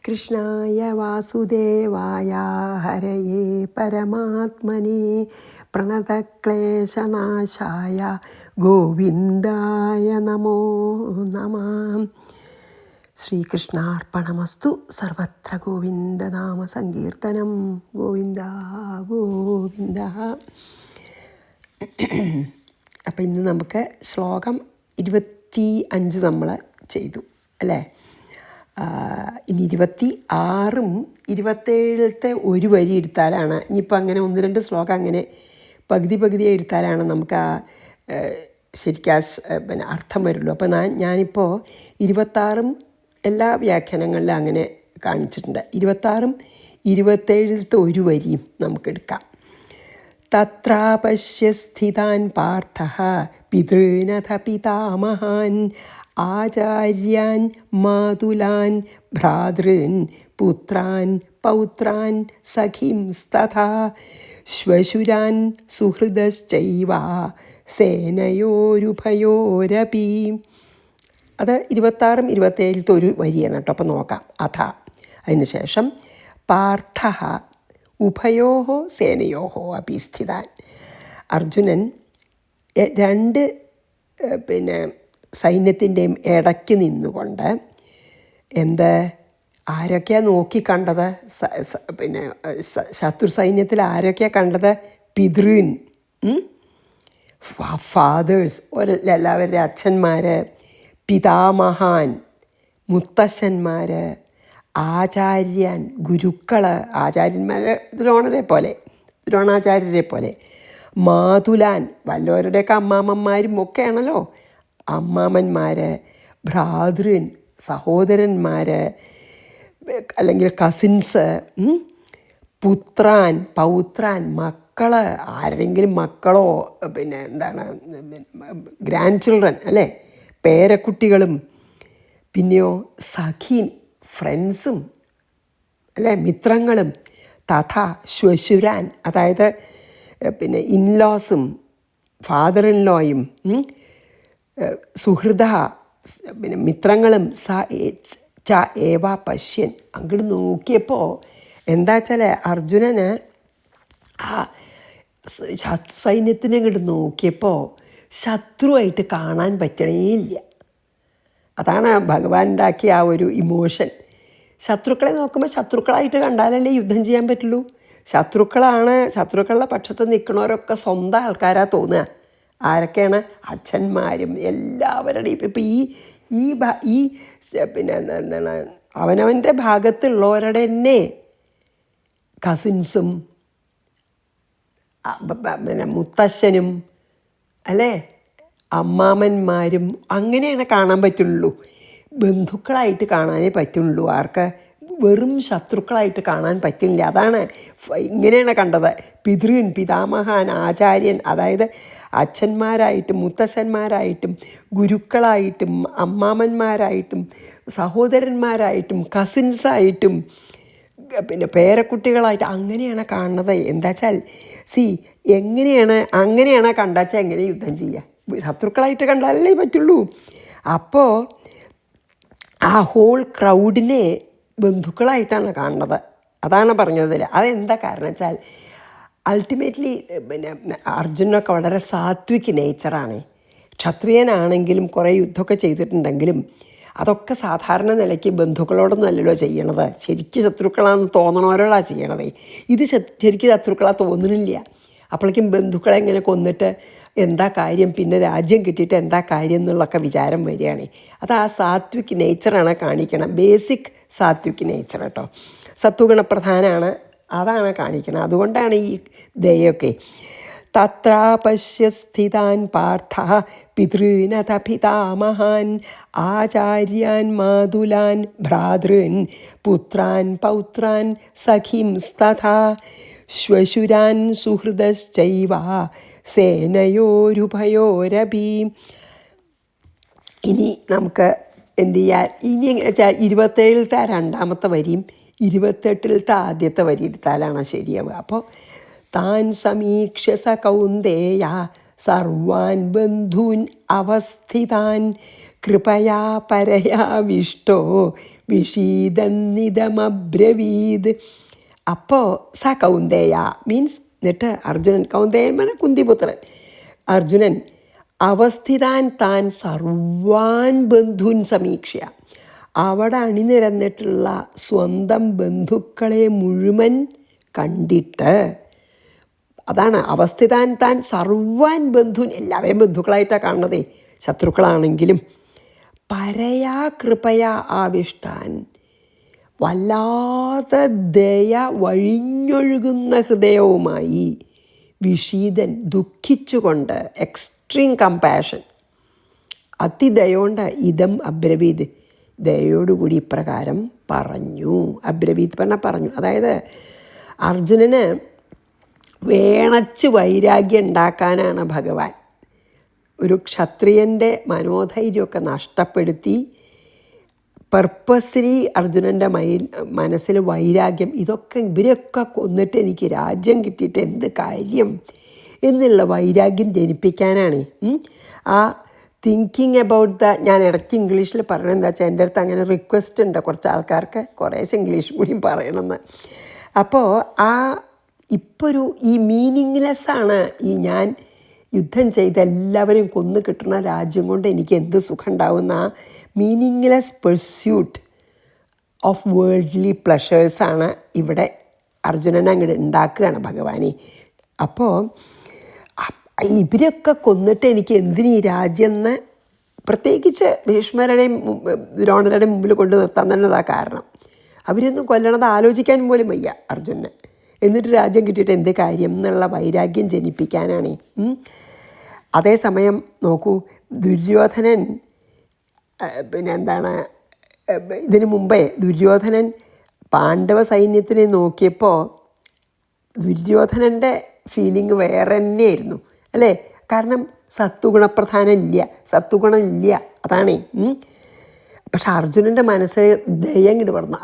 കൃഷ്ണായ വാസുദേവായ ഹരയേ പരമാത്മനെ പ്രണതക്ലേശനാശായ ഗോവിന്ദായ നമോ നമഃ. ശ്രീകൃഷ്ണാർപ്പണമസ്തു. സർവത്ര ഗോവിന്ദനാമ സങ്കീർത്തനം. ഗോവിന്ദ ഗോവിന്ദ. അപ്പം ഇന്ന് നമുക്ക് ശ്ലോകം 25 നമ്മൾ ചെയ്തു അല്ലേ. ഇനി 26ഉം 27ത്തെ ഒരു വരി എടുത്താലാണ്, ഇനിയിപ്പോൾ അങ്ങനെ 1-2 ശ്ലോകം അങ്ങനെ പകുതി എടുത്താലാണ് നമുക്ക് ആ ശരിക്കും പിന്നെ അർത്ഥം വരുള്ളൂ. അപ്പോൾ ഞാനിപ്പോൾ 26ഉം എല്ലാ വ്യാഖ്യാനങ്ങളിലും അങ്ങനെ കാണിച്ചിട്ടുണ്ട്. 26ഉം 27ത്തെ ഒരു വരിയും നമുക്കെടുക്കാം. തത്രാപശ്യ സ്ഥിതാൻ പാർത്ഥഃ പിതॄനഥ പിതാമഹാൻ ആചാര്യാൻ മാതുലാൻ ഭ്രാതॄൻ പുത്രാൻ പൗത്രാൻ സഖീംസ്തഥാ ശ്വശുരാൻ സുഹൃദശ്ചൈവ സേനയോരുഭയോരപി. അത് 26ഉം 27ത്തെ ഒരു വരിയാണ് കേട്ടോ. അപ്പോൾ നോക്കാം. അഥ അതിന് ശേഷം പാർത്ഥഃ ഉഭയോः സേനയോः അപി സ്ഥിതാൻ. അർജുനൻ 2 പിന്നെ സൈന്യത്തിൻ്റെയും ഇടയ്ക്ക് നിന്നുകൊണ്ട് ആരൊക്കെയാണ് നോക്കിക്കണ്ടത്? പിന്നെ ശത്രു സൈന്യത്തിൽ ആരൊക്കെയാണ് കണ്ടത്? പിതൃൻ, ഫാദേഴ്സ്, എല്ലാവരുടെ അച്ഛന്മാർ, പിതാമഹാൻ മുത്തശ്ശന്മാർ, ആചാര്യൻ ഗുരുക്കൾ, ആചാര്യന്മാർ ദ്രോണാചാര്യരെ പോലെ, മാതുലാൻ വല്ലവരുടെയൊക്കെ അമ്മാമ്മമാരും ഒക്കെയാണല്ലോ അമ്മാമ്മന്മാർ, ഭ്രാതൃൻ സഹോദരന്മാർ അല്ലെങ്കിൽ കസിൻസ്, പുത്രാൻ പൗത്രാൻ മക്കൾ, ആരുടെങ്കിലും മക്കളോ പിന്നെ ഗ്രാൻഡ് ചിൽഡ്രൻ അല്ലേ, പേരക്കുട്ടികളും, പിന്നെയോ സഖീൻ ഫ്രണ്ട്സും അല്ലേ, മിത്രങ്ങളും, തഥാ ശ്വശുരാൻ അതായത് പിന്നെ ഇൻലോസും ഫാദർ ഇൻ ലോയും, സുഹൃദ പിന്നെ മിത്രങ്ങളും, ച ഏവ പശ്യൻ. അങ്ങോട്ട് നോക്കിയപ്പോൾ എന്താ വെച്ചാൽ അർജുനന് ആ സൈന്യത്തിനെ അങ്ങോട്ട് നോക്കിയപ്പോൾ ശത്രുവായിട്ട് കാണാൻ പറ്റണേയില്ല. അതാണ് ഭഗവാൻ ഉണ്ടാക്കിയ ആ ഒരു ഇമോഷൻ. ശത്രുക്കളെ നോക്കുമ്പോൾ ശത്രുക്കളായിട്ട് കണ്ടാലല്ലേ യുദ്ധം ചെയ്യാൻ പറ്റുള്ളൂ. ശത്രുക്കളുടെ പക്ഷത്ത് നിൽക്കണവരൊക്കെ സ്വന്തം ആൾക്കാരാ തോന്നുക. ആരൊക്കെയാണ്? അച്ഛന്മാരും എല്ലാവരുടെയും. ഇപ്പം ഈ പിന്നെ അവനവൻ്റെ ഭാഗത്തുള്ളവരുടെ തന്നെ കസിൻസും പിന്നെ മുത്തശ്ശനും അല്ലേ, അമ്മാമന്മാരും അങ്ങനെയാണ് കാണാൻ പറ്റുള്ളൂ. ബന്ധുക്കളായിട്ട് കാണാനേ പറ്റുള്ളൂ. ആർക്ക്? വെറും ശത്രുക്കളായിട്ട് കാണാൻ പറ്റില്ല. അതാണ് ഇങ്ങനെയാണ് കണ്ടത്. പിതൃൻ പിതാമഹാൻ ആചാര്യൻ അതായത് അച്ഛന്മാരായിട്ടും മുത്തശ്ശന്മാരായിട്ടും ഗുരുക്കളായിട്ടും അമ്മാമന്മാരായിട്ടും സഹോദരന്മാരായിട്ടും കസിൻസായിട്ടും പിന്നെ പേരക്കുട്ടികളായിട്ട് അങ്ങനെയാണ് കാണുന്നത്. എന്താ വെച്ചാൽ അങ്ങനെയാണ് കണ്ടാച്ചാൽ എങ്ങനെ യുദ്ധം ചെയ്യുക? ശത്രുക്കളായിട്ട് കണ്ടാലല്ലേ പറ്റുള്ളൂ. അപ്പോൾ ആ ഹോൾ ക്രൗഡിനെ ബന്ധുക്കളായിട്ടാണ് കാണുന്നത്. അതാണ് പറഞ്ഞതിൽ. അതെന്താ കാരണം വെച്ചാൽ അൾട്ടിമേറ്റ്ലി പിന്നെ അർജുനൊക്കെ വളരെ സാത്വിക് നേച്ചറാണ്. ക്ഷത്രിയനാണെങ്കിലും കുറേ യുദ്ധമൊക്കെ ചെയ്തിട്ടുണ്ടെങ്കിലും അതൊക്കെ സാധാരണ നിലയ്ക്ക് ബന്ധുക്കളോടൊന്നും അല്ലല്ലോ ചെയ്യണത്. ശരിക്കും ശത്രുക്കളാണെന്ന് തോന്നണവരോടാണ് ചെയ്യണത്. ഇത് ശരിക്കും ശത്രുക്കളാ തോന്നുന്നില്ല. അപ്പോഴേക്കും ബന്ധുക്കളെ ഇങ്ങനെ കൊന്നിട്ട് എന്താ കാര്യം, പിന്നെ രാജ്യം കിട്ടിയിട്ട് എന്താ കാര്യം എന്നുള്ളൊക്കെ വിചാരം വരികയാണ്. അത് ആ സാത്വിക് നേച്ചറാണ് കാണിക്കണം. ബേസിക് സാത്വിക് നേച്ചർ കേട്ടോ. സത്വഗുണപ്രധാനമാണ്, അതാണ് കാണിക്കണം. അതുകൊണ്ടാണ് ഈ ദയൊക്കെ. തത്രാപശ്യ സ്ഥിതാൻ പാർത്ഥഃ പിതॄനഥ പിതാമഹാൻ ആചാര്യാൻ മാതുലാൻ ഭ്രാതॄൻ പുത്രാൻ പൗത്രാൻ സഖീംസ്തഥാ ശ്വശുരാൻ സുഹൃദശ്ചൈവ സേനയോരുഭയോരപി. ഇനി നമുക്ക് എന്ത് ചെയ്യാൻ? ഇനി എങ്ങനെ വെച്ചാൽ 27ത്തെ 2ാമത്തെ വരിയും 28ത്തെ ആദ്യത്തെ വരി എടുത്താലാണ് ശരിയാവുക. അപ്പോൾ താൻ സമീക്ഷ്യ സ കൗന്ദേയ സർവാൻ ബന്ധൂൻ അവസ്ഥിതാൻ കൃപയാ പരയാവിഷ്ടോ വിഷീദന്നിതമബ്രവീത്. അപ്പോൾ സ കൗന്ദേയ മീൻസ് എന്നിട്ട് അർജുനൻ, കൗന്ദേയൻ പറഞ്ഞ കുന്തിപുത്രൻ അർജുനൻ, അവസ്ഥിതാൻ താൻ സർവാൻ ബന്ധുൻ സമീക്ഷ്യ, അവിടെ അണിനിരന്നിട്ടുള്ള സ്വന്തം ബന്ധുക്കളെ മുഴുവൻ കണ്ടിട്ട്, അതാണ് അവസ്ഥിതാൻ താൻ സർവാൻ ബന്ധുൻ, എല്ലാവരെയും ബന്ധുക്കളായിട്ടാണ് കാണുന്നതേ, ശത്രുക്കളാണെങ്കിലും, പരയാ കൃപയാ ആവിഷ്ടാൻ, വല്ലാതെ ദയ വഴിഞ്ഞൊഴുകുന്ന ഹൃദയവുമായി, വിഷീദൻ ദുഃഖിച്ചുകൊണ്ട്, എക്സ്ട്രീം കമ്പാഷൻ, അതിദയോണ്ട് ഇതം അബ്രവീത് ദയോടുകൂടി ഇപ്രകാരം പറഞ്ഞു. അബ്രവീത് പറഞ്ഞാൽ പറഞ്ഞു. അതായത് അർജുനന് വേണച്ച് വൈരാഗ്യം ഉണ്ടാക്കാനാണ് ഭഗവാൻ ഒരു ക്ഷത്രിയൻ്റെ മനോധൈര്യമൊക്കെ നഷ്ടപ്പെടുത്തി പർപ്പസ്ലി അർജുനൻ്റെ മനസ്സിൽ വൈരാഗ്യം, ഇവരെയൊക്കെ കൊന്നിട്ട് എനിക്ക് രാജ്യം കിട്ടിയിട്ട് എന്ത് കാര്യം എന്നുള്ള വൈരാഗ്യം ജനിപ്പിക്കാനാണ്. ആ തിങ്കിങ് അബൌട്ട് ഞാൻ ഇടയ്ക്ക് ഇംഗ്ലീഷിൽ പറയണത് എന്താ വെച്ചാൽ, എൻ്റെ അടുത്ത് അങ്ങനെ റിക്വസ്റ്റ് ഉണ്ട് കുറച്ച് ആൾക്കാർക്ക് കുറേശ്ശെ ഇംഗ്ലീഷ് കൂടിയും പറയണമെന്ന്. അപ്പോൾ ഇപ്പോൾ ഈ മീനിങ്ലെസ്സാണ് ഈ ഞാൻ യുദ്ധം ചെയ്ത് എല്ലാവരെയും കൊന്നു കിട്ടുന്ന രാജ്യം കൊണ്ട് എനിക്ക് എന്ത് സുഖം ഉണ്ടാവുന്ന ആ മീനിങ്ലെസ് പെർസ്യൂട്ട് ഓഫ് വേൾഡ്ലി പ്ലഷേഴ്സാണ് ഇവിടെ അർജുനൻ അങ്ങോട്ട് ഉണ്ടാക്കുകയാണ് ഭഗവാനെ. അപ്പോൾ ഇവരൊക്കെ കൊന്നിട്ട് എനിക്ക് എന്തിനീ രാജ്യം എന്ന് പ്രത്യേകിച്ച് ഭീഷ്മരുടെയും ദ്രോണരുടെയും മുമ്പിൽ കൊണ്ട് നിർത്താൻ തന്നെ അതാ കാരണം. അവരൊന്നും കൊല്ലണത് ആലോചിക്കാൻ പോലും വയ്യ അർജുനന്, എന്നിട്ട് രാജ്യം കിട്ടിയിട്ട് എന്ത് കാര്യം എന്നുള്ള വൈരാഗ്യം ജനിപ്പിക്കാനാണ്. അതേസമയം നോക്കൂ, ദുര്യോധനൻ ഇതിനു മുമ്പേ ദുര്യോധനൻ പാണ്ഡവ സൈന്യത്തിനെ നോക്കിയപ്പോൾ ദുര്യോധനൻ്റെ ഫീലിംഗ് വേറെ തന്നെയായിരുന്നു അല്ലേ? കാരണം സത്വഗുണം ഇല്ല അതാണേ. പക്ഷെ അർജുനൻ്റെ മനസ്സ് ദയങ്ങിട്ട് പറഞ്ഞു.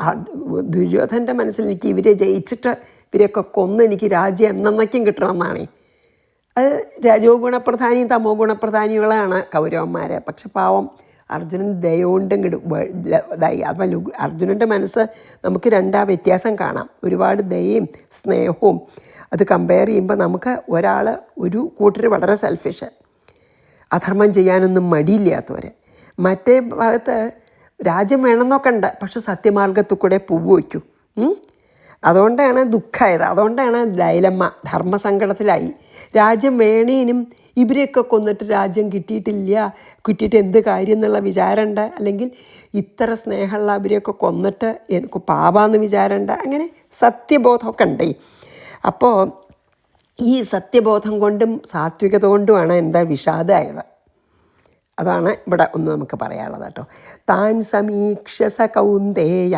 ദുര്യോധനൻ്റെ മനസ്സിൽ എനിക്ക് ഇവരെ ജയിച്ചിട്ട് ഇവരെയൊക്കെ കൊന്ന് എനിക്ക് രാജ്യം എന്നേക്കും കിട്ടണമെന്നാണ്. അത് രജോ ഗുണപ്രധാനിയും തമോ ഗുണപ്രധാനികളാണ് കൗരവന്മാരെ. പക്ഷെ പാവം അർജുനൻ ദയോണ്ടും ഇതായി. അപ്പം അർജുനൻ്റെ മനസ്സ് നമുക്ക് രണ്ടാ വ്യത്യാസം കാണാം. ഒരുപാട് ദയയും സ്നേഹവും അത് കമ്പയർ ചെയ്യുമ്പോൾ നമുക്ക് ഒരു കൂട്ടർ വളരെ സെൽഫിഷ്, അധർമ്മം ചെയ്യാനൊന്നും മടിയില്ലാത്തവർ. മറ്റേ ഭാഗത്ത് രാജ്യം വേണമെന്നൊക്കെ ഉണ്ട്, പക്ഷെ സത്യമാർഗത്തിൽ കൂടെ പൂവ് വയ്ക്കും. അതുകൊണ്ടാണ് ദുഃഖമായത്. അതുകൊണ്ടാണ് ഡൈലമ്മ, ധർമ്മസങ്കടത്തിലായി. രാജ്യം വേണേനും ഇവരെയൊക്കെ കൊന്നിട്ട് രാജ്യം കിട്ടിയിട്ട് എന്ത് കാര്യം എന്നുള്ള വിചാരമുണ്ട്. അല്ലെങ്കിൽ ഇത്ര സ്നേഹമുള്ള അവരെയൊക്കെ കൊന്നിട്ട് എനിക്ക് പാപാന്ന് വിചാരമുണ്ട്. അങ്ങനെ സത്യബോധമൊക്കെ ഉണ്ട്. അപ്പോൾ ഈ സത്യബോധം കൊണ്ടും സാത്വികത കൊണ്ടുമാണ് വിഷാദമായത്. അതാണ് ഇവിടെ ഒന്ന് നമുക്ക് പറയാനുള്ളത് കേട്ടോ. താൻ സമീക്ഷ സ കൗന്ദേയ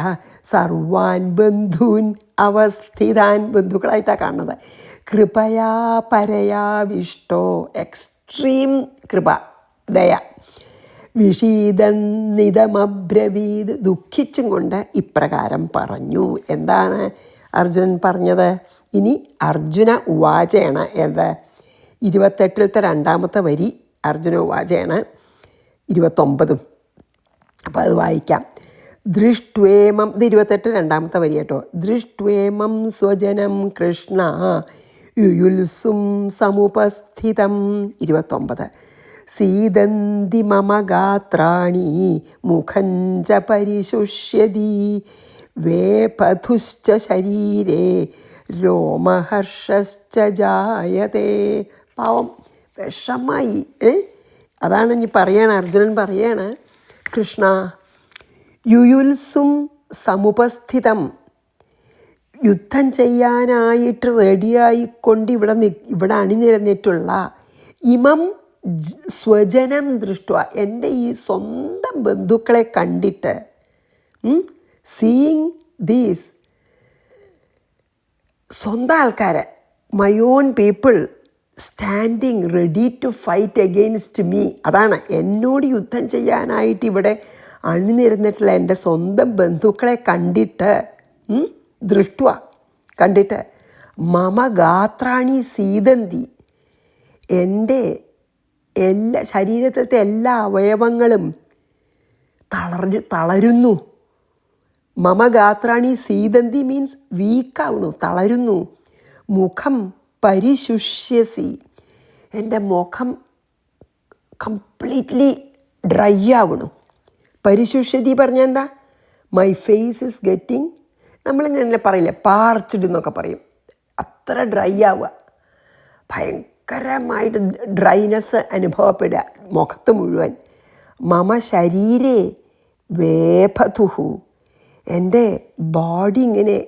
സർവാൻ ബന്ധൂൻ അവസ്ഥിതാൻ, ബന്ധുക്കളായിട്ടാണ് കാണുന്നത്. കൃപയാ പരയാ വിഷ്ടോ, എക്സ്ട്രീം കൃപ, ദയ. വിഷീദന്നിതമബ്രവീത്, ദുഃഖിച്ചും കൊണ്ട് ഇപ്രകാരം പറഞ്ഞു. എന്താണ് അർജുനൻ പറഞ്ഞത്? ഇനി അർജുന ഉവാചയാണ്. 28ത്തെ രണ്ടാമത്തെ വരി അർജുന ഉവാചയാണ്, 29. അപ്പോൾ അത് വായിക്കാം. ദൃഷ്ട്വേമം, ഇത് 28 രണ്ടാമത്തെ വരി കേട്ടോ. ദൃഷ്ട്വേമം സ്വജനം കൃഷ്ണ യുയുത്സും സമുപസ്ഥിതം. 29. സീദന്തി മമ ഗാത്രാണി മുഖം ച പരിശുഷ്യതി വേപഥുശ്ച ശരീരേ രോമഹർഷശ്ച ജായതേ. പാവം വിഷമായി. അതാണ് ഇനി പറയാണ്, അർജുനൻ പറയാണ്, കൃഷ്ണ യുയുത്സും സമുപസ്ഥിതം, യുദ്ധം ചെയ്യാനായിട്ട് റെഡിയായിക്കൊണ്ട് ഇവിടെ അണിനിരന്നിട്ടുള്ള ഇമം സ്വജനം ദൃഷ്ട, എൻ്റെ ഈ സ്വന്തം ബന്ധുക്കളെ കണ്ടിട്ട്, സീയിങ് ദീസ്, സ്വന്തം ആൾക്കാരെ, my own people standing ready to fight against me. അതാണ് എന്നോട് യുദ്ധം ചെയ്യാനായിട്ട് ഇവിടെ അണിനിരന്നിട്ടുള്ള എൻ്റെ സ്വന്തം ബന്ധുക്കളെ കണ്ടിട്ട്, ദൃഷ്ടുവ കണ്ടിട്ട്, മമ ഗാത്രാണി സീതന്തി, എൻ്റെ ശരീരത്തിലത്തെ എല്ലാ അവയവങ്ങളും തളരുന്നു. മമ ഗാത്രാണി സീദന്തി മീൻസ് വീക്കാവണു, തളരുന്നു. മുഖം പരിശുഷ്യസി, എൻ്റെ മുഖം കംപ്ലീറ്റ്ലി ഡ്രൈ ആവണു. പരിശുഷ്യതി പറഞ്ഞാൽ എന്താ? മൈ ഫേസ് ഇസ് ഗെറ്റിംഗ്, നമ്മളിങ്ങനെ പറയില്ലേ പാർച്ച്ഡ് എന്നൊക്കെ പറയും, അത്ര ഡ്രൈ ആവുക, ഭയങ്കരമായിട്ട് ഡ്രൈനെസ് അനുഭവപ്പെടുക മുഖത്ത് മുഴുവൻ. മമ ശരീരേ വേപതുഹു, എൻ്റെ ബോഡി ഇങ്ങനെ,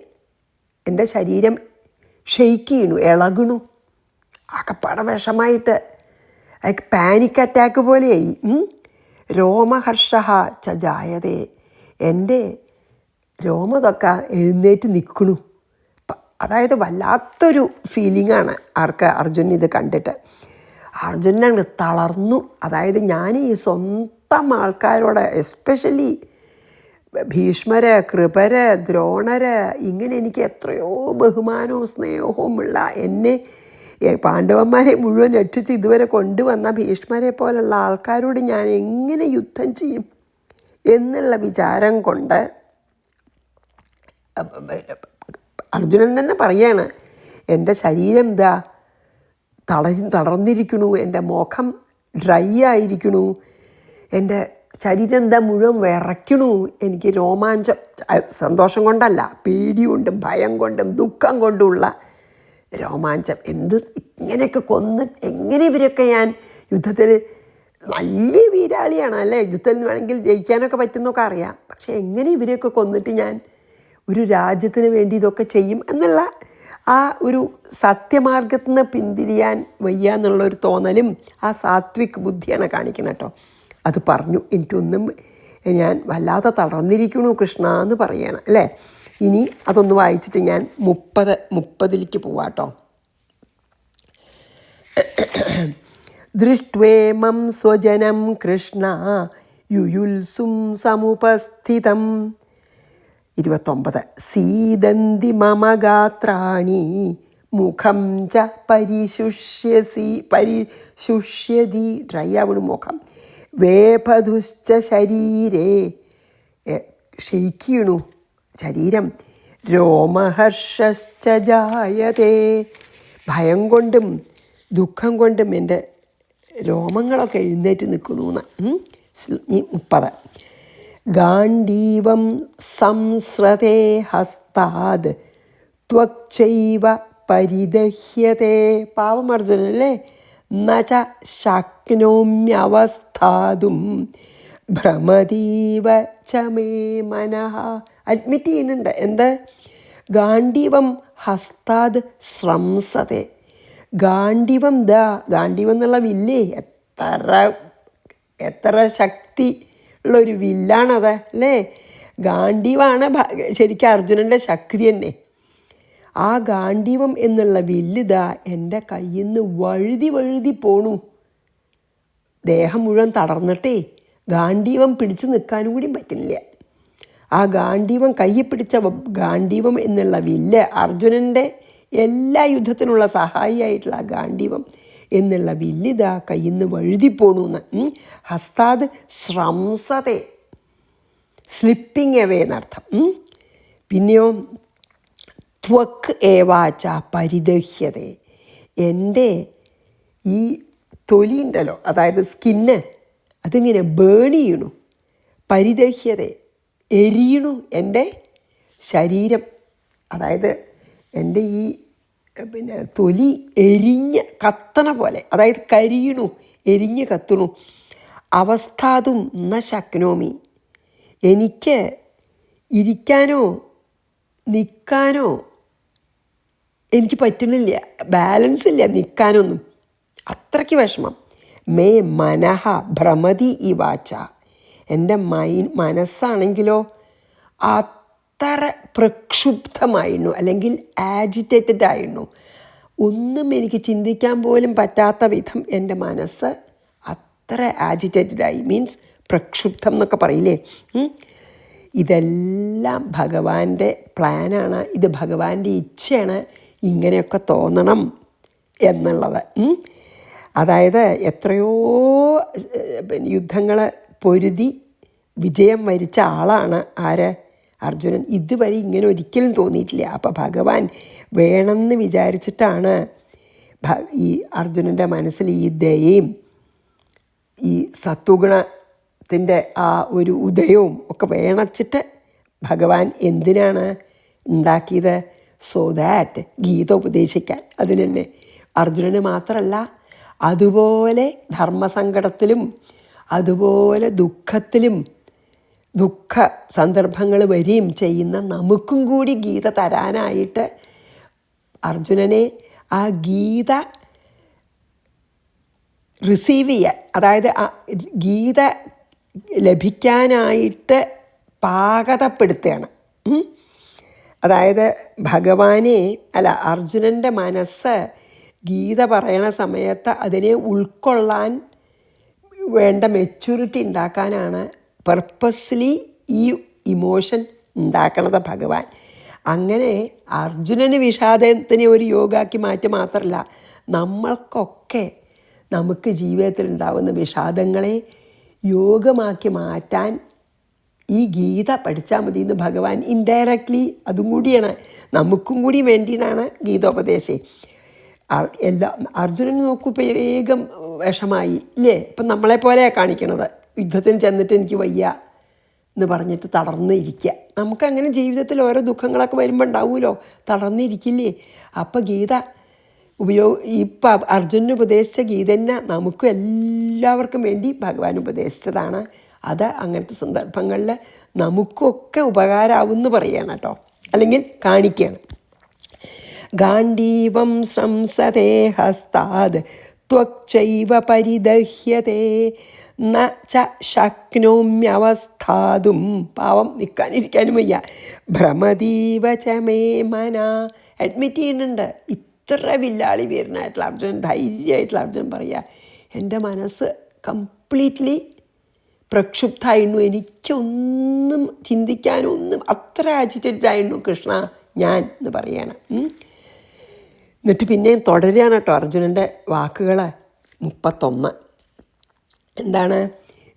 എൻ്റെ ശരീരം ഷെയ്ക്ക് ചെയ്യണു, ഇളകണു, ആകപ്പാടെ വിഷമായിട്ട്, പാനിക് അറ്റാക്ക് പോലെയായി. രോമഹർഷ ച ജായതേ, എൻ്റെ രോമതൊക്കെ എഴുന്നേറ്റ് നിൽക്കണു. അതായത് വല്ലാത്തൊരു ഫീലിംഗാണ് അർജുനൻ ഇത് കണ്ടിട്ട്. അർജുനൻ തളർന്നു. അതായത് ഞാൻ ഈ സ്വന്തം ആൾക്കാരോട്, എസ്പെഷ്യലി ഭീഷ്മര്, കൃപര്, ദ്രോണര്, ഇങ്ങനെ എനിക്ക് എത്രയോ ബഹുമാനവും സ്നേഹവും ഉള്ള എന്നെ പാണ്ഡവന്മാരെ മുഴുവൻ രക്ഷിച്ച് ഇതുവരെ കൊണ്ടുവന്ന ഭീഷ്മരെ പോലുള്ള ആൾക്കാരോട് ഞാൻ എങ്ങനെ യുദ്ധം ചെയ്യും എന്നുള്ള വിചാരം കൊണ്ട് അർജുനൻ തന്നെ പറയാണ്, എൻ്റെ ശരീരം എന്താ തളർന്നിരിക്കണു, എൻ്റെ മുഖം ഡ്രൈ ആയിരിക്കണു, എൻ്റെ ശരീരം എന്താ മുഴുവൻ വിറയ്ക്കണു, എനിക്ക് രോമാഞ്ചം, സന്തോഷം കൊണ്ടല്ല, പേടി കൊണ്ടും ഭയം കൊണ്ടും ദുഃഖം കൊണ്ടുമുള്ള രോമാഞ്ചം. ഇങ്ങനെയൊക്കെ കൊന്ന് എങ്ങനെ ഇവരൊക്കെ ഞാൻ യുദ്ധത്തിൽ, വലിയ വീരാളിയാണ് അല്ലേ, യുദ്ധത്തിൽ വേണമെങ്കിൽ ജയിക്കാനൊക്കെ പറ്റുന്നൊക്കെ അറിയാം, പക്ഷെ എങ്ങനെ ഇവരെയൊക്കെ കൊന്നിട്ട് ഞാൻ ഒരു രാജ്യത്തിന് വേണ്ടി ഇതൊക്കെ ചെയ്യും എന്നുള്ള ആ ഒരു സത്യമാർഗത്തിൽ നിന്ന് പിന്തിരിയാൻ വയ്യ എന്നുള്ളൊരു തോന്നലും ആ സാത്വിക് ബുദ്ധിയാണ് കാണിക്കുന്നത് കേട്ടോ. അത് പറഞ്ഞു, എനിക്കൊന്നും, ഞാൻ വല്ലാതെ തളർന്നിരിക്കണു കൃഷ്ണ എന്ന് പറയണം അല്ലേ. ഇനി അതൊന്ന് വായിച്ചിട്ട് ഞാൻ 30 പോവാട്ടോ. ദൃഷ്ട്വേമം സ്വജനം കൃഷ്ണ യുയുത്സും സമുപസ്ഥിതം. 29 സീദന്തി മമ ഗാത്രാണി മുഖം ച പരിശുഷ്യതി, ഡ്രൈ ആവണു മുഖം. വേപതുശ്ച ശരീരേ, ക്ഷയിക്കണു ശരീരം. രോമഹർഷശ്ച ജായതേ, ഭയം കൊണ്ടും ദുഃഖം കൊണ്ടും എൻ്റെ രോമങ്ങളൊക്കെ എഴുന്നേറ്റ് നിൽക്കണമെന്ന്. 30 ഗാണ്ഡീവം സംസ്രതേ ഹസ്താദ് ത്വക്ചൈവ പരിദഹ്യതേ. പാവം അർജുനല്ലേ. നച ശക്നോമ്യവസ്ഥാതും ഭ്രമതീവ ച മേ മനഃ. അഡ്മിറ്റ് ചെയ്യുന്നുണ്ട് എന്ത്? ഗാണ്ഡീവം ഹസ്താദ് സ്രംസതേ. ഗാണ്ഡീവം ഗാണ്ഡീവം എന്നുള്ള വില്ലേ, എത്ര ശക്തി ഉള്ളൊരു വില്ലാണത് അല്ലേ. ഗാണ്ഡീവാണ് ശരിക്കും അർജുനൻ്റെ ശക്തി തന്നെ. ആ ഗാണ്ഡീവം എന്നുള്ള വില്ലിതാ എൻ്റെ കയ്യിൽ നിന്ന് വഴുതി പോണു. ദേഹം മുഴുവൻ തളർന്നിട്ടേ ഗാണ്ഡീവം പിടിച്ചു നിൽക്കാനും കൂടി പറ്റുന്നില്ല. ആ ഗാണ്ഡീവം കയ്യിൽ പിടിച്ച ഗാണ്ഡീവം എന്നുള്ള വില്ല്, അർജുനൻ്റെ എല്ലാ യുദ്ധത്തിനുള്ള സഹായിയായിട്ടുള്ള ആ ഗാണ്ഡീവം എന്നുള്ള വില്ലിതാ കയ്യിൽ നിന്ന് വഴുതിപ്പോണൂന്ന്. ഹസ്താദ് സ്രംസതേ, സ്ലിപ്പിങ് എവേ എന്നർത്ഥം. പിന്നെയോ ത്വക്ക് ഏവാച്ച പരിദഹ്യതേ, എൻ്റെ ഈ തൊലി ഉണ്ടല്ലോ, അതായത് സ്കിന്ന്, അതിങ്ങനെ ബേൺ ചെയ്യണു. പരിദഹ്യത, എരിയണു എൻ്റെ ശരീരം. അതായത് എൻ്റെ ഈ തൊലി എരിഞ്ഞ് കത്തണ പോലെ, അതായത് കരിയണു, എരിഞ്ഞ് കത്തണു. അവസ്ഥാതും ന ശക്നോമി, എനിക്ക് ഇരിക്കാനോ നിൽക്കാനോ എനിക്ക് പറ്റുന്നില്ല, ബാലൻസ് ഇല്ല നിൽക്കാനൊന്നും, അത്രയ്ക്ക് വിഷമം. മേ മനഃ ഭ്രമതി ഈ വാച്ച, എൻ്റെ മനസ്സാണെങ്കിലോ അത്ര പ്രക്ഷുബ്ധമായിരുന്നു, അല്ലെങ്കിൽ ആജിറ്റേറ്റഡ് ആയിരുന്നു. ഒന്നും എനിക്ക് ചിന്തിക്കാൻ പോലും പറ്റാത്ത വിധം എൻ്റെ മനസ്സ് അത്ര ആജിറ്റേറ്റഡായി. മീൻസ് പ്രക്ഷുബ്ധം എന്നൊക്കെ പറയില്ലേ. ഇതെല്ലാം ഭഗവാന്റെ പ്ലാനാണ്, ഇത് ഭഗവാന്റെ ഇച്ഛയാണ് ഇങ്ങനെയൊക്കെ തോന്നണം എന്നുള്ളത്. അതായത് എത്രയോ യുദ്ധങ്ങൾ പൊരുതി വിജയം വരിച്ച ആളാണ് ആര്? അർജുനൻ ഇതുവരെ ഇങ്ങനെ ഒരിക്കലും തോന്നിയിട്ടില്ല. അപ്പോൾ ഭഗവാൻ വേണമെന്ന് വിചാരിച്ചിട്ടാണ് ഈ അർജുനൻ്റെ മനസ്സിൽ ഈ ദയയും ഈ സത്വഗുണത്തിൻ്റെ ആ ഒരു ഉദയവും ഒക്കെ വേണച്ചിട്ട് ഭഗവാൻ എന്തിനാണ് ഉണ്ടാക്കിയത്? സോ ദാറ്റ് ഗീത ഉപദേശിക്കാൻ. അതിന് തന്നെ അർജുനന് മാത്രമല്ല, അതുപോലെ ധർമ്മസങ്കടത്തിലും അതുപോലെ ദുഃഖത്തിലും ദുഃഖ സന്ദർഭങ്ങൾ വരികയും ചെയ്യുന്ന നമുക്കും കൂടി ഗീത തരാനായിട്ട് അർജുനനെ ആ ഗീത റിസീവ് ചെയ്യാൻ, അതായത് ഗീത ലഭിക്കാനായിട്ട് പാകതപ്പെടുത്തുകയാണ്. അതായത് അർജുനൻ്റെ മനസ്സ് ഗീത പറയണ സമയത്ത് അതിനെ ഉൾക്കൊള്ളാൻ വേണ്ട മെച്യൂരിറ്റി ഉണ്ടാക്കാനാണ് പർപ്പസ്ലി ഈ ഇമോഷൻ ഉണ്ടാക്കണത് ഭഗവാൻ. അങ്ങനെ അർജുനന് വിഷാദത്തിനെ ഒരു യോഗാക്കി മാറ്റി മാത്രമല്ല, നമ്മൾക്കൊക്കെ നമുക്ക് ജീവിതത്തിൽ ഉണ്ടാകുന്ന വിഷാദങ്ങളെ യോഗമാക്കി മാറ്റാൻ ഈ ഗീത പഠിച്ചാൽ മതി എന്ന് ഭഗവാൻ ഇൻഡയറക്റ്റ്ലി അതും കൂടിയാണ് നമുക്കും കൂടി വേണ്ടിയിട്ടാണ് ഗീതോപദേശം. അർജുനൻ നോക്കൂ, വേഗം വിഷമായി ഇല്ലേ? ഇപ്പം നമ്മളെപ്പോലെയാണ് കാണിക്കണത്. യുദ്ധത്തിന് ചെന്നിട്ട് എനിക്ക് വയ്യ എന്ന് പറഞ്ഞിട്ട് തളർന്നിരിക്കുക. നമുക്കങ്ങനെ ജീവിതത്തിൽ ഓരോ ദുഃഖങ്ങളൊക്കെ വരുമ്പോൾ ഉണ്ടാവുമല്ലോ, തളർന്നിരിക്കില്ലേ? അപ്പം ഗീത ഇപ്പം അർജുനന് ഉപദേശിച്ച ഗീത തന്നെ നമുക്കും എല്ലാവർക്കും വേണ്ടി ഭഗവാൻ ഉപദേശിച്ചതാണ്. അത് അങ്ങനത്തെ സന്ദർഭങ്ങളിൽ നമുക്കൊക്കെ ഉപകാരമാവുമെന്ന് പറയുകയാണ് കേട്ടോ, അല്ലെങ്കിൽ കാണിക്കുകയാണ്. ഗാണ്ഡീവം സംസതേ ഹസ്താദ് ത്വക്ചൈവ പരിദഹ്യതേ ന ച ശക്നോമ്യവസ്ഥാതും. പാവം നിൽക്കാനിരിക്കാനും വയ്യ. ഭ്രമതീവ ച മേ മന. അഡ്മിറ്റ് ചെയ്യുന്നുണ്ട്. ഇത്ര വില്ലാളി വീരനായിട്ടുള്ള അർജുനൻ, ധൈര്യമായിട്ടുള്ള അർജുനൻ പറയുക, എൻ്റെ മനസ്സ് കംപ്ലീറ്റ്ലി പ്രക്ഷുബ്ധമായിരുന്നു, എനിക്കൊന്നും ചിന്തിക്കാനൊന്നും, അത്ര ആജിറ്റേറ്റഡ് ആയിരുന്നു കൃഷ്ണ ഞാൻ എന്ന് പറയുകയാണ്. എന്നിട്ട് പിന്നെയും തുടരുകയാണ് കേട്ടോ അർജുനൻ്റെ വാക്കുകൾ. 31 എന്താണ്?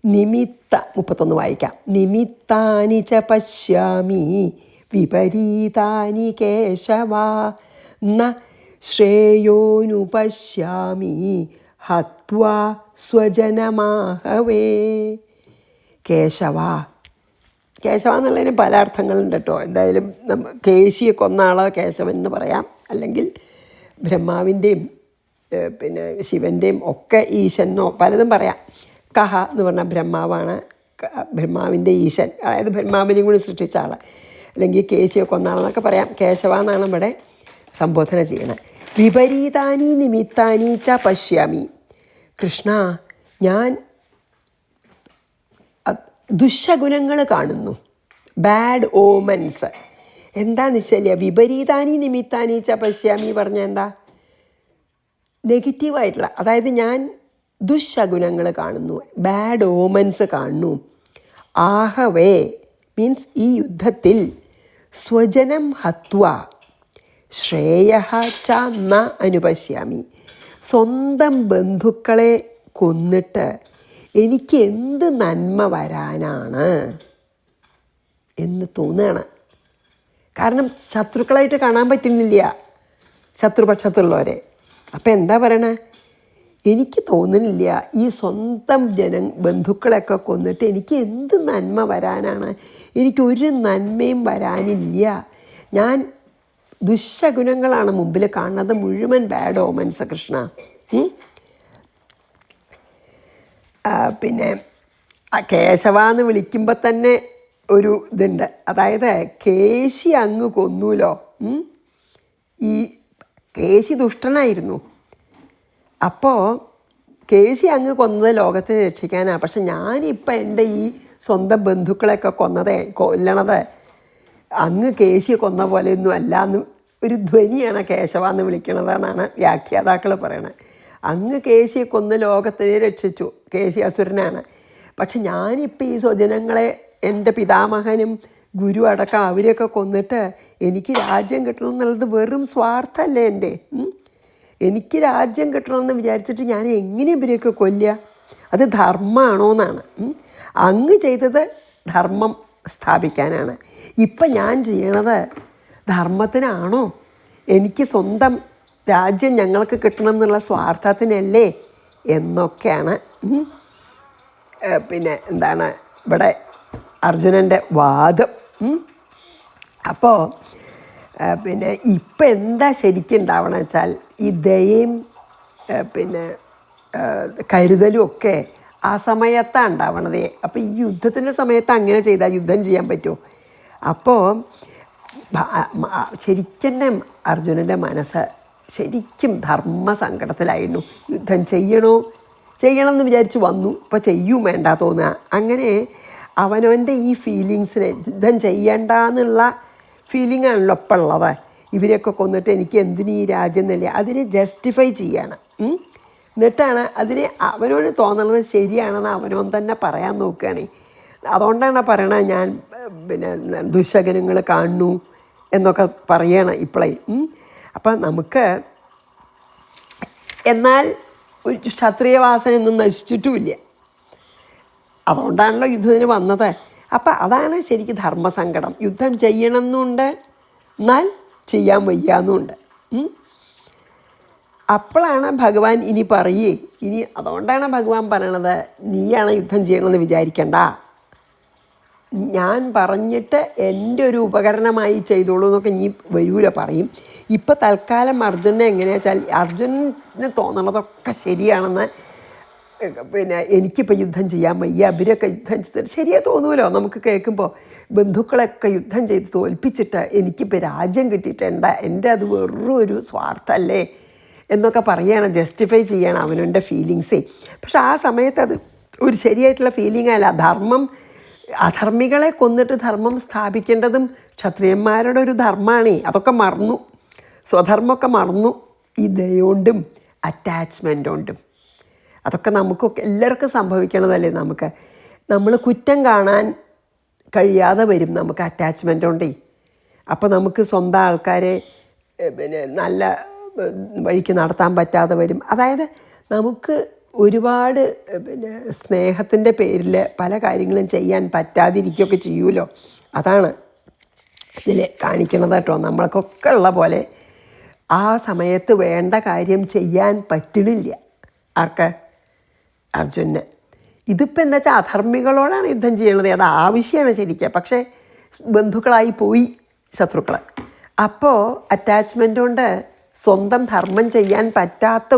31 വായിക്കാം. നിമിത്താനി ച പശ്യാമി വിപരീതാനി കേശവ ന ശ്രേയോനുപശ്യാമി ഹത്വാ സ്വജനമാഹവേ. കേശവ എന്നുള്ളതിന് പല അർത്ഥങ്ങളുണ്ട് കേട്ടോ. എന്തായാലും കേശിയെ കൊന്ന ആളെ കേശവൻ എന്ന് പറയാം, അല്ലെങ്കിൽ ബ്രഹ്മാവിൻ്റെയും പിന്നെ ശിവൻ്റെയും ഒക്കെ ഈശനോ പലതും പറയാം. കഹ എന്ന് പറഞ്ഞാൽ ബ്രഹ്മാവാണ്, ബ്രഹ്മാവിൻ്റെ ഈശൻ, അതായത് ബ്രഹ്മാവിനെയും കൂടി സൃഷ്ടിച്ച ആൾ, അല്ലെങ്കിൽ കേശിയെ കൊന്ന ആളെന്നൊക്കെ പറയാം. കേശവ എന്നാണ് ഇവിടെ സംബോധന ചെയ്യണത്. വിപരീതാനി നിമിത്താനി ച പശ്യാമി. കൃഷ്ണ, ഞാൻ ദുശഗുണങ്ങൾ കാണുന്നു, ബാഡ് ഓമൻസ്. എന്താണെന്ന് വെച്ചാൽ വിപരീതാനി നിമിത്താനി ച പശ്യാമി പറഞ്ഞാൽ എന്താ? നെഗറ്റീവായിട്ടുള്ള, അതായത് ഞാൻ ദുശഗുണങ്ങൾ കാണുന്നു, ബാഡ് ഓമൻസ് കാണുന്നു. ആഹവേ മീൻസ് ഈ യുദ്ധത്തിൽ സ്വജനം ഹത്വ ശ്രേയ ച ന അനുപശ്യാമി. സ്വന്തം ബന്ധുക്കളെ കൊന്നിട്ട് എനിക്ക് എന്ത് നന്മ വരാനാണ് എന്ന് തോന്നുകയാണ്. കാരണം ശത്രുക്കളായിട്ട് കാണാൻ പറ്റുന്നില്ല ശത്രുപക്ഷത്തുള്ളവരെ. അപ്പം എന്താ പറയണേ? എനിക്ക് തോന്നുന്നില്ല ഈ സ്വന്തം ബന്ധുക്കളെയൊക്കെ കൊന്നിട്ട് എനിക്ക് എന്ത് നന്മ വരാനാണ്, എനിക്കൊരു നന്മയും വരാനില്ല. ഞാൻ ദുശഗുണങ്ങളാണ് മുമ്പിൽ കാണുന്നത്, മുഴുവൻ ബാഡ് ഓമൻസ് കൃഷ്ണ. പിന്നെ കേശവ എന്ന് വിളിക്കുമ്പോൾ തന്നെ ഒരു ഇതുണ്ട്, അതായത് കേശി അങ്ങ് കൊന്നൂലോ. ഈ കേശി ദുഷ്ടനായിരുന്നു, അപ്പോൾ കേശി അങ്ങ് കൊന്നത് ലോകത്തെ രക്ഷിക്കാനാണ്. പക്ഷെ ഞാനിപ്പോൾ എൻ്റെ ഈ സ്വന്തം ബന്ധുക്കളെയൊക്കെ കൊല്ലണത് അങ്ങ് കേശി കൊന്ന പോലെയൊന്നും അല്ല എന്ന് ഒരു ധ്വനിയാണ് കേശവ എന്ന് വിളിക്കണതെന്നാണ് വ്യാഖ്യാതാക്കൾ പറയണത്. അങ്ങ് കേശിയെ കൊന്ന് ലോകത്തിനെ രക്ഷിച്ചു, കേശി അസുരനാണ്. പക്ഷെ ഞാനിപ്പോൾ ഈ സ്വജനങ്ങളെ, എൻ്റെ പിതാമഹനും ഗുരു അടക്കം അവരെയൊക്കെ കൊന്നിട്ട് എനിക്ക് രാജ്യം കിട്ടണം എന്നുള്ളത് വെറും സ്വാർത്ഥമല്ലേ എൻ്റെ? എനിക്ക് രാജ്യം കിട്ടണമെന്ന് വിചാരിച്ചിട്ട് ഞാൻ എങ്ങനെ ഇവരെയൊക്കെ കൊല്ലുക? അത് ധർമ്മമാണോ എന്നാണ്. അങ്ങ് ചെയ്തത് ധർമ്മം സ്ഥാപിക്കാനാണ്. ഇപ്പം ഞാൻ ചെയ്യണത് ധർമ്മത്തിനാണോ? എനിക്ക് സ്വന്തം രാജ്യം ഞങ്ങൾക്ക് കിട്ടണം എന്നുള്ള സ്വാർത്ഥത്തിനല്ലേ എന്നൊക്കെയാണ് പിന്നെ എന്താണ് ഇവിടെ അർജുനൻ്റെ വാദം. അപ്പോൾ പിന്നെ ഇപ്പം എന്താ ശരിക്കും ഉണ്ടാവണം വെച്ചാൽ ഈ ദയയും പിന്നെ കരുതലും ഒക്കെ ആ സമയത്താണ് ഉണ്ടാവണതേ. അപ്പോൾ ഈ യുദ്ധത്തിൻ്റെ സമയത്ത് അങ്ങനെ ചെയ്താൽ യുദ്ധം ചെയ്യാൻ പറ്റുമോ? അപ്പോൾ ശരിക്കും അർജുനൻ്റെ മനസ്സ് ശരിക്കും ധർമ്മസങ്കടത്തിലായിരുന്നു. യുദ്ധം ചെയ്യണമെന്ന് വിചാരിച്ച് വന്നു, ഇപ്പോൾ ചെയ്യും വേണ്ട തോന്നുക. അങ്ങനെ അവനവൻ്റെ ഈ ഫീലിങ്സിനെ യുദ്ധം ചെയ്യണ്ടെന്നുള്ള ഫീലിംഗ് ആണല്ലോ ഇപ്പം ഉള്ളത്. ഇവരെയൊക്കെ കൊന്നിട്ട് എനിക്ക് എന്തിന് ഈ രാജ്യം എന്നല്ലേ അതിനെ ജസ്റ്റിഫൈ ചെയ്യാണ്. എന്നിട്ടാണ് അതിന് അവനോട് തോന്നണത് ശരിയാണെന്ന് അവനോൻ തന്നെ പറയാൻ നോക്കുകയാണ്. അതുകൊണ്ടാണ് പറയണത് ഞാൻ പിന്നെ ദുശകനങ്ങൾ കാണുന്നു എന്നൊക്കെ പറയണം ഇപ്പോഴേ. അപ്പം നമുക്ക് എന്നാൽ ഒരു ക്ഷത്രിയവാസനയൊന്നും നശിച്ചിട്ടുമില്ല. അതുകൊണ്ടാണല്ലോ യുദ്ധത്തിന് വന്നത്. അപ്പം അതാണ് ശരിക്കും ധർമ്മസങ്കടം. യുദ്ധം ചെയ്യണമെന്നുണ്ട്, എന്നാൽ ചെയ്യാൻ വയ്യാന്നുണ്ട്. അപ്പോഴാണ് ഭഗവാൻ ഇനി അതുകൊണ്ടാണ് ഭഗവാൻ പറയണത്, നീയാണ് യുദ്ധം ചെയ്യണമെന്ന് വിചാരിക്കണ്ട, ഞാൻ പറഞ്ഞിട്ട് എൻ്റെ ഒരു ഉപകരണമായി ചെയ്തോളൂ എന്നൊക്കെ നീ വരൂല പറയും. ഇപ്പം തൽക്കാലം അർജുനനെ എങ്ങനെയാ വെച്ചാൽ അർജുനന് തോന്നണതൊക്കെ ശരിയാണെന്ന്. പിന്നെ എനിക്കിപ്പോൾ യുദ്ധം ചെയ്യാൻ വയ്യ, അവരൊക്കെ യുദ്ധം ചെയ്തിട്ട് ശരിയാ തോന്നുമല്ലോ നമുക്ക് കേൾക്കുമ്പോൾ. ബന്ധുക്കളൊക്കെ യുദ്ധം ചെയ്ത് തോൽപ്പിച്ചിട്ട് എനിക്കിപ്പോൾ രാജ്യം കിട്ടിയിട്ടുണ്ട്, എൻ്റെ അത് വെറും ഒരു സ്വാർത്ഥമല്ലേ എന്നൊക്കെ പറയുകയാണ്, ജസ്റ്റിഫൈ ചെയ്യണം അവനവൻ്റെ ഫീലിങ്സേ. പക്ഷെ ആ സമയത്ത് അത് ഒരു ശരിയായിട്ടുള്ള ഫീലിംഗ് അല്ല. അധർമ്മികളെ കൊന്നിട്ട് ധർമ്മം സ്ഥാപിക്കേണ്ടതും ക്ഷത്രിയന്മാരുടെ ഒരു ധർമ്മമാണേ. അതൊക്കെ മറന്നു, സ്വധർമ്മമൊക്കെ മറന്നു ഈ ദയോണ്ടും അറ്റാച്ച്മെൻ്റ് കൊണ്ടും. അതൊക്കെ നമുക്കൊക്കെ എല്ലാവർക്കും സംഭവിക്കണതല്ലേ. നമ്മൾ കുറ്റം കാണാൻ കഴിയാതെ വരും നമുക്ക് അറ്റാച്ച്മെൻ്റ് കൊണ്ടേ. അപ്പോൾ നമുക്ക് സ്വന്തം ആൾക്കാരെ പിന്നെ നല്ല വഴിക്ക് നടത്താൻ പറ്റാതെ വരും. അതായത് നമുക്ക് ഒരുപാട് പിന്നെ സ്നേഹത്തിൻ്റെ പേരിൽ പല കാര്യങ്ങളും ചെയ്യാൻ പറ്റാതിരിക്കുകയൊക്കെ ചെയ്യുമല്ലോ. അതാണ് ഇതിൽ കാണിക്കണത് കേട്ടോ. നമ്മൾക്കൊക്കെ ഉള്ള പോലെ ആ സമയത്ത് വേണ്ട കാര്യം ചെയ്യാൻ പറ്റണില്ല ആർക്ക്? അർജുനന്. ഇതിപ്പോൾ എന്താ വെച്ചാൽ അധർമ്മികളോടാണ് യുദ്ധം ചെയ്യണത്, അത് ആവശ്യമാണ് ശരിക്കും. പക്ഷേ ബന്ധുക്കളായി പോയി ശത്രുക്കൾ. അപ്പോൾ അറ്റാച്ച്മെൻ്റ് കൊണ്ട് സ്വന്തം ധർമ്മം ചെയ്യാൻ പറ്റാത്ത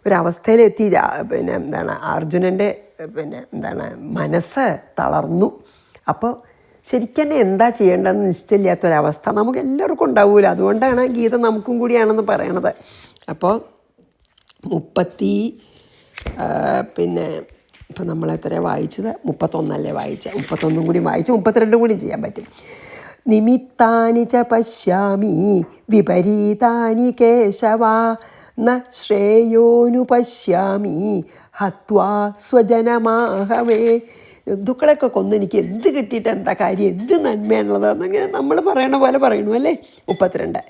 ഒരവസ്ഥയിലെത്തി. പിന്നെ അർജുനൻ്റെ മനസ്സ് തളർന്നു. അപ്പോൾ ശരിക്കും തന്നെ എന്താ ചെയ്യേണ്ടതെന്ന് നിശ്ചയില്ലാത്തൊരവസ്ഥ നമുക്ക് എല്ലാവർക്കും ഉണ്ടാവില്ല. അതുകൊണ്ടാണ് ഗീത നമുക്കും കൂടിയാണെന്ന് പറയണത്. അപ്പോൾ ഇപ്പം നമ്മളെത്രയാണ് വായിച്ചത്? 31 വായിച്ചത്. 31 കൂടി വായിച്ച് 32 കൂടി ചെയ്യാൻ പറ്റും. നിമിത്താനി ച പശ്യാമി വിപരീതാനി കേശവ ന ശ്രേയോനു പശ്യാമി ഹത്വാ സ്വജനമാഹവേ. ബന്ധുക്കളെയൊക്കെ കൊന്ന് എനിക്ക് എന്ത് കിട്ടിയിട്ട് എന്താ കാര്യം, എന്ത് നന്മയാണുള്ളത് എന്നങ്ങനെ നമ്മൾ പറയണ പോലെ പറയണു അല്ലേ. 32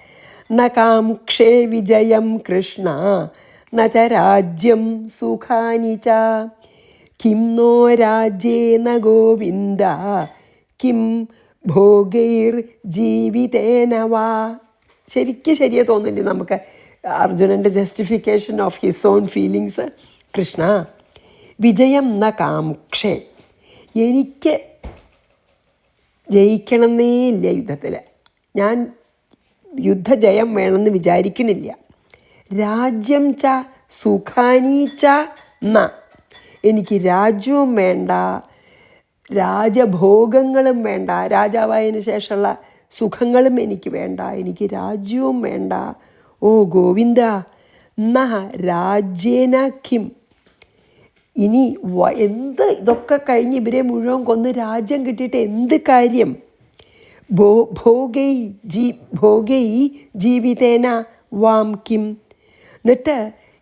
ന കാംക്ഷേ വിജയം കൃഷ്ണ ന ച രാജ്യം സുഖാനി ച കിം നോ രാജ്യേന ഗോവിന്ദ കിം ഭോഗൈർ ജീവിതേന വാ. ശരിയാ തോന്നില്ലേ നമുക്ക് അർജുനൻ്റെ justification of his own feelings? Krishna വിജയം ന കാംക്ഷേ, എനിക്ക് ജയിക്കണമെന്നേ ഇല്ല യുദ്ധത്തിൽ, ഞാൻ യുദ്ധജയം വേണമെന്ന് വിചാരിക്കണില്ല. രാജ്യം ച സുഖാനി ച ന, എനിക്ക് രാജ്യവും വേണ്ട, രാജഭോഗങ്ങളും വേണ്ട, രാജാവായതിനു ശേഷമുള്ള സുഖങ്ങളും എനിക്ക് വേണ്ട, എനിക്ക് രാജ്യവും വേണ്ട. ഓ ഗോവിന്ദ, ന രാജ്യേന കിം, ഇനി ഇതൊക്കെ കഴിഞ്ഞ് ഇവരെ മുഴുവൻ കൊന്ന് രാജ്യം കിട്ടിയിട്ട് എന്ത് കാര്യം? ഭോഗൈ ജീവിതേന വാം കിം. എന്നിട്ട്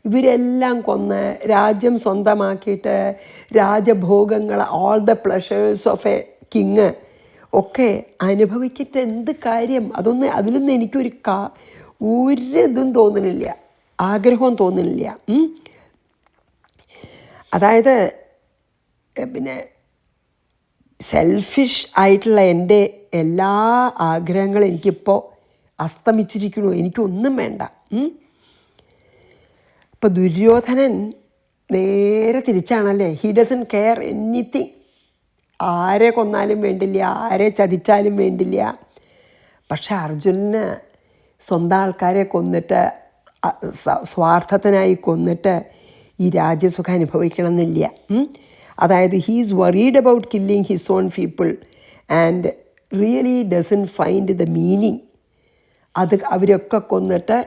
ഇവരെല്ലാം കൊന്ന് രാജ്യം സ്വന്തമാക്കിയിട്ട് രാജഭോഗങ്ങൾ, all the pleasures of a king ഒക്കെ അനുഭവിച്ചിട്ട് എന്ത് കാര്യം? അതിലൊന്നും എനിക്കൊരു ഇതും തോന്നുന്നില്ല, ആഗ്രഹവും തോന്നുന്നില്ല. അതായത് പിന്നെ സെൽഫിഷ് ആയിട്ടുള്ള എൻ്റെ എല്ലാ ആഗ്രഹങ്ങളും എനിക്കിപ്പോൾ അസ്തമിച്ചിരിക്കണു, എനിക്കൊന്നും വേണ്ട. ഇപ്പോൾ ദുര്യോധനൻ നേരെ തിരിച്ചാണല്ലേ. He doesn't care anything. ആരെ കൊന്നാലും വേണ്ടില്ല, ആരെ ചതിച്ചാലും വേണ്ടില്ല. പക്ഷെ അർജുനന് സ്വന്തം ആൾക്കാരെ കൊന്നിട്ട് സ്വാർത്ഥത്തിനായി കൊന്നിട്ട് ഈ രാജ്യസുഖം അനുഭവിക്കണം എന്നില്ല. അതായത് he is worried about killing his own people and really dozen find the meaning. അത് അവരൊക്കെ കൊന്നിട്ട്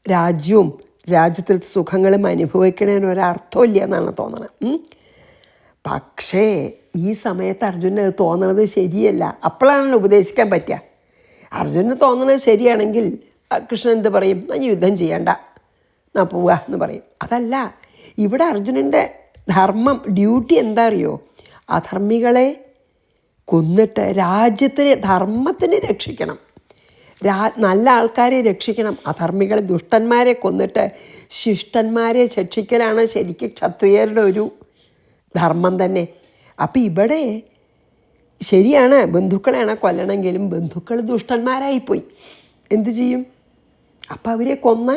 രാജ്യവും രാജ്യത്തിൽ സുഖങ്ങളും അനുഭവിക്കണതിന് ഒരർത്ഥമില്ല എന്നാണ് തോന്നുന്നത്. പക്ഷേ ഈ സമയത്ത് അർജുനന് അത് തോന്നുന്നത് ശരിയല്ല. അപ്പോഴാണല്ലോ ഉപദേശിക്കാൻ പറ്റുക. അർജുനന് തോന്നുന്നത് ശരിയാണെങ്കിൽ കൃഷ്ണൻ എന്ത് പറയും? ഞാൻ യുദ്ധം ചെയ്യണ്ട, ഞാൻ പോവുക എന്ന് പറയും. അതല്ല, ഇവിടെ അർജുനൻ്റെ ധർമ്മം, ഡ്യൂട്ടി എന്താ അറിയോ? അധർമ്മികളെ കൊന്നിട്ട് രാജ്യത്തിന്, ധർമ്മത്തിന് രക്ഷിക്കണം, നല്ല ആൾക്കാരെ രക്ഷിക്കണം. അധർമ്മികളെ, ദുഷ്ടന്മാരെ കൊന്നിട്ട് ശിഷ്ടന്മാരെ രക്ഷിക്കലാണ് ശരിക്കും ക്ഷത്രിയരുടെ ഒരു ധർമ്മം തന്നെ. അപ്പം ഇവിടെ ശരിയാണ്, ബന്ധുക്കളെയാണ് കൊല്ലണമെങ്കിലും ബന്ധുക്കൾ ദുഷ്ടന്മാരായിപ്പോയി. എന്തു ചെയ്യും? അപ്പം അവരെ കൊന്ന്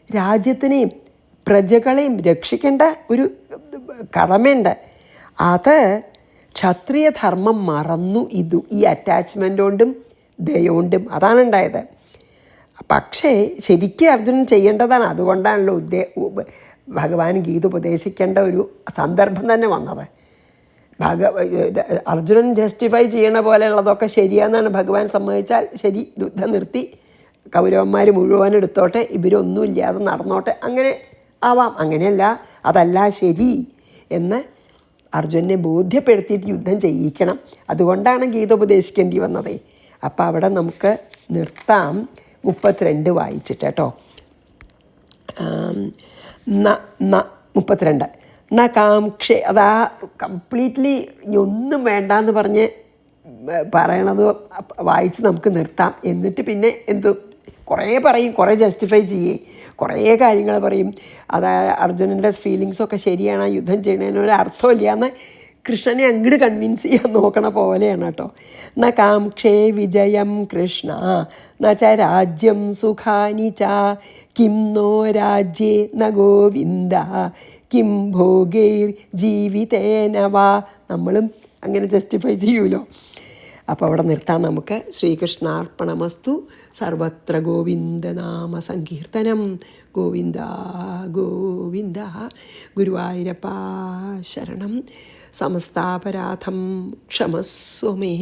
രാജ്യത്തിനെയും പ്രജകളെയും രക്ഷിക്കേണ്ട ഒരു കടമയുണ്ട്. അത് ക്ഷത്രിയ ധർമ്മം മറന്നു. ഈ അറ്റാച്ച്മെൻ്റ് കൊണ്ടും ദയോണ്ടും അതാണ് ഉണ്ടായത്. പക്ഷേ ശരിക്കും അർജുനൻ ചെയ്യേണ്ടതാണ്. അതുകൊണ്ടാണല്ലോ ഭഗവാൻ ഗീത ഉപദേശിക്കേണ്ട ഒരു സന്ദർഭം തന്നെ വന്നത്. അർജുനൻ ജസ്റ്റിഫൈ ചെയ്യണ പോലെയുള്ളതൊക്കെ ശരിയാണെന്നാണ് ഭഗവാൻ സമ്മതിച്ചാൽ ശരി, യുദ്ധം നിർത്തി കൗരവന്മാർ മുഴുവൻ എടുത്തോട്ടെ, ഇവരൊന്നുമില്ലാതെ നടന്നോട്ടെ, അങ്ങനെ ആവാം. അങ്ങനെയല്ല, അതല്ല ശരി എന്ന് അർജുനനെ ബോധ്യപ്പെടുത്തിയിട്ട് യുദ്ധം ചെയ്യിക്കണം. അതുകൊണ്ടാണ് ഗീത ഉപദേശിക്കേണ്ടി വന്നത്. അപ്പോൾ അവിടെ നമുക്ക് നിർത്താം. 32 വായിച്ചിട്ട് കേട്ടോ. 32 ന കാംക്ഷേ, അതാ കംപ്ലീറ്റ്ലി ഒന്നും വേണ്ടാന്ന് പറഞ്ഞ് പറയണത് വായിച്ച് നമുക്ക് നിർത്താം. എന്നിട്ട് പിന്നെ കുറേ പറയും, കുറേ ജസ്റ്റിഫൈ ചെയ്യേ, കുറേ കാര്യങ്ങൾ പറയും. അതായത് അർജുനൻ്റെ ഫീലിങ്സൊക്കെ ശരിയാണ്, യുദ്ധം ചെയ്യണതിന് ഒരു അർത്ഥമില്ല എന്ന് കൃഷ്ണനെ അങ്ങോട്ട് കൺവിൻസ് ചെയ്യാൻ നോക്കണ പോലെയാണ് കേട്ടോ. ന കാംക്ഷേ വിജയം കൃഷ്ണ ന ച രാജ്യം സുഖാനി ച കിം നോ രാജ്യേ ന ഗോവിന്ദ കിം ഭോഗൈർ ജീവിതേന വാ. നമ്മളും അങ്ങനെ ജസ്റ്റിഫൈ ചെയ്യൂലോ. അപ്പോൾ അവിടെ നിർത്താൻ നമുക്ക്. ശ്രീകൃഷ്ണാർപ്പണമസ്തു. സർവത്ര ഗോവിന്ദനാമ സങ്കീർത്തനം. ഗോവിന്ദ ഗോവിന്ദ. ഗുരുവായൂരപ്പ ശരണം. സമസ്താപരാധം ക്ഷമസ്വ മേ.